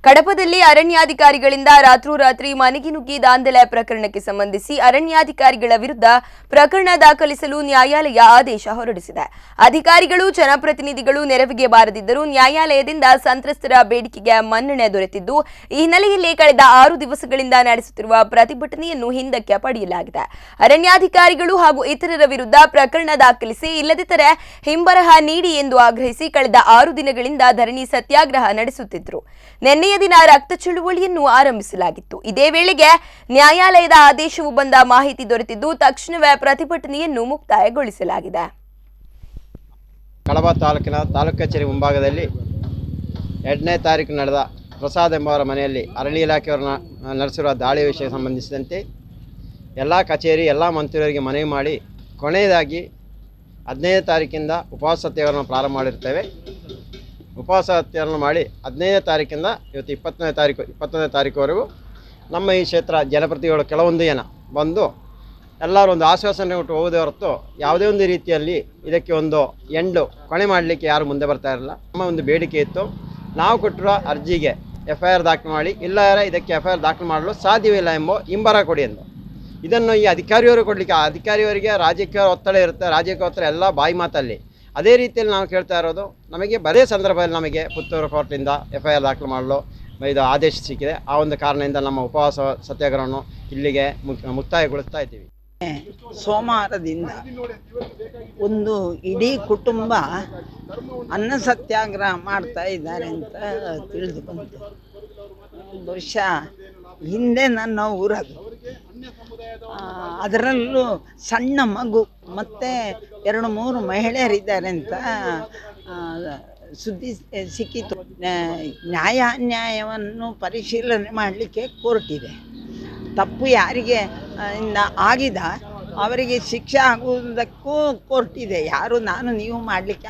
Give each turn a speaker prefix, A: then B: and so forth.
A: ಕಡಪದಲ್ಲಿ ಅರಣ್ಯಾಧಿಕಾರಿಗಳಿಂದ ರಾತ್ರೋರಾತ್ರಿ ಮನೆಗೆ ನುಗ್ಗಿ ದಾಂಧಲೆ ಪ್ರಕರಣಕ್ಕೆ ಸಂಬಂಧಿಸಿ ಅರಣ್ಯಾಧಿಕಾರಿಗಳ ವಿರುದ್ಧ ಪ್ರಕರಣ ದಾಖಲಿಸಲು ನ್ಯಾಯಾಲಯ ಆದೇಶ ಹೊರಡಿಸಿದೆ. ಅಧಿಕಾರಿಗಳು ಜನಪ್ರತಿನಿಧಿಗಳು ನೆರವಿಗೆ ಬಾರದಿದ್ದರೂ ನ್ಯಾಯಾಲಯದಿಂದ ಸಂತ್ರಸ್ತರ ಬೇಡಿಕೆಗೆ ಮನ್ನಣೆ ದೊರೆತಿದ್ದು, ಈ ಹಿನ್ನೆಲೆಯಲ್ಲಿ ಕಳೆದ 6 ದಿವಸಗಳಿಂದ ನಡೆಸುತ್ತಿರುವ ಪ್ರತಿಭಟನೆಯನ್ನು ಹಿಂದಕ್ಕೆ ಪಡೆಯಲಾಗಿದೆ. ಅರಣ್ಯಾಧಿಕಾರಿಗಳು ಹಾಗೂ ಇತರರ ವಿರುದ್ಧ ಪ್ರಕರಣ ದಾಖಲಿಸಿ ಇಲ್ಲದಿದ್ದರೆ ಹಿಂಬರಹ ನೀಡಿ ಎಂದು ಆಗ್ರಹಿಸಿ ಕಳೆದ 6 ದಿನಗಳಿಂದ ಧರಣಿ ಸತ್ಯಾಗ್ರಹ ನಡೆಸುತ್ತಿದ್ದರು. ನಿನ್ನೆಯ ದಿನ ರಕ್ತ ಚಳುವಳಿಯನ್ನು ಆರಂಭಿಸಲಾಗಿತ್ತು. ಇದೇ ವೇಳೆಗೆ ನ್ಯಾಯಾಲಯದ ಆದೇಶವು ಬಂದ ಮಾಹಿತಿ ದೊರೆತಿದ್ದು ತಕ್ಷಣವೇ ಪ್ರತಿಭಟನೆಯನ್ನು ಮುಕ್ತಾಯಗೊಳಿಸಲಾಗಿದೆ.
B: ಕಡಬ ತಾಲೂಕಿನ ತಾಲೂಕು ಕಚೇರಿ ಮುಂಭಾಗದಲ್ಲಿ 2ನೇ ತಾರೀಕು ನಡೆದ ಪ್ರಸಾದ್ ಎಂಬುವರ ಮನೆಯಲ್ಲಿ ಅರಣ್ಯ ಇಲಾಖೆಯವರನ್ನ ನಡೆಸಿರುವ ದಾಳಿ ವಿಷಯಕ್ಕೆ ಸಂಬಂಧಿಸಿದಂತೆ ಎಲ್ಲ ಕಚೇರಿ ಎಲ್ಲ ಮಂತ್ರಿಯವರಿಗೆ ಮನವಿ ಮಾಡಿ ಕೊನೆಯದಾಗಿ 15ನೇ ತಾರೀಕಿಂದ ಉಪವಾಸ ಸತ್ಯಾಗ್ರಹವನ್ನು ಪ್ರಾರಂಭ ಮಾಡಿರ್ತೇವೆ. ಉಪವಾಸ ಸತ್ಯಾಗ್ರಹ ಮಾಡಿ 15ನೇ ತಾರೀಕಿಂದ ಇವತ್ತು 21ನೇ ತಾರೀಕುವರೆಗೂ ನಮ್ಮ ಈ ಕ್ಷೇತ್ರ ಜನಪ್ರತಿನಿಧಿಗಳು ಕೆಲವೊಂದು ಜನ ಬಂದು ಎಲ್ಲರೂ ಒಂದು ಆಶ್ವಾಸನೆ ಕೊಟ್ಟು ಹೋಗೋದೇ ಹೊರತು ಯಾವುದೇ ಒಂದು ರೀತಿಯಲ್ಲಿ ಇದಕ್ಕೆ ಒಂದು ಕೊನೆ ಮಾಡಲಿಕ್ಕೆ ಯಾರು ಮುಂದೆ ಬರ್ತಾ ಇರಲಿಲ್ಲ. ನಮ್ಮ ಒಂದು ಬೇಡಿಕೆ ಇತ್ತು, ನಾವು ಕೊಟ್ಟಿರುವ ಅರ್ಜಿಗೆ FIR ದಾಖಲು ಮಾಡಿ, ಇಲ್ಲಾರೆ ಇದಕ್ಕೆ FIR ದಾಖಲು ಮಾಡಲು ಸಾಧ್ಯವಿಲ್ಲ ಎಂಬ ಹಿಂಬರ ಕೊಡಿ ಎಂದು. ಇದನ್ನು ಈ ಅಧಿಕಾರಿಯವರು ಕೊಡಲಿಕ್ಕೆ, ಅಧಿಕಾರಿಯವರಿಗೆ ರಾಜಕೀಯ ಒತ್ತಡ ಇರುತ್ತೆ, ರಾಜಕೀಯ ಒತ್ತಡ ಎಲ್ಲ ಬಾಯಿ ಮಾತಲ್ಲಿ. ಅದೇ ರೀತಿಯಲ್ಲಿ ನಾವು ಕೇಳ್ತಾ ಇರೋದು, ನಮಗೆ ಬರೇ ಸಂದರ್ಭದಲ್ಲಿ ನಮಗೆ ಪುತ್ತೂರು ಕೋರ್ಟಿಂದ FIR ದಾಖಲು ಮಾಡಲು ಇದು ಆದೇಶ ಸಿಕ್ಕಿದೆ. ಆ ಒಂದು ಕಾರಣದಿಂದ ನಮ್ಮ ಉಪವಾಸ ಸತ್ಯಾಗ್ರಹವನ್ನು ಇಲ್ಲಿಗೆ ಮುಕ್ತಾಯಗೊಳಿಸ್ತಾ ಇದ್ದೀವಿ.
C: ಸೋಮವಾರದಿಂದ ಒಂದು ಇಡೀ ಕುಟುಂಬ ಅನ್ನ ಸತ್ಯಾಗ್ರಹ ಮಾಡ್ತಾ ಇದ್ದಾರೆ ಅಂತ ತಿಳಿದು ಬಂತು. ಬಹುಶಃ ಹಿಂದೆ ನನ್ನ ಊರದು, ಅದರಲ್ಲೂ ಸಣ್ಣ ಮಗು ಮತ್ತು 2-3 ಮಹಿಳೆಯರಿದ್ದಾರೆ ಅಂತ ಸುದ್ದಿ ಸಿಕ್ಕಿತು. ನ್ಯಾಯಾನ್ಯಾಯವನ್ನು ಪರಿಶೀಲನೆ ಮಾಡಲಿಕ್ಕೆ ಕೋರ್ಟ್ ಇದೆ. ತಪ್ಪು ಯಾರಿಗೆ ಆಗಿದೆ ಅವರಿಗೆ ಶಿಕ್ಷೆ ಆಗುವುದಕ್ಕೂ ಕೋರ್ಟ್ ಇದೆ. ಯಾರು ನಾನು ನೀವು ಮಾಡಲಿಕ್ಕೆ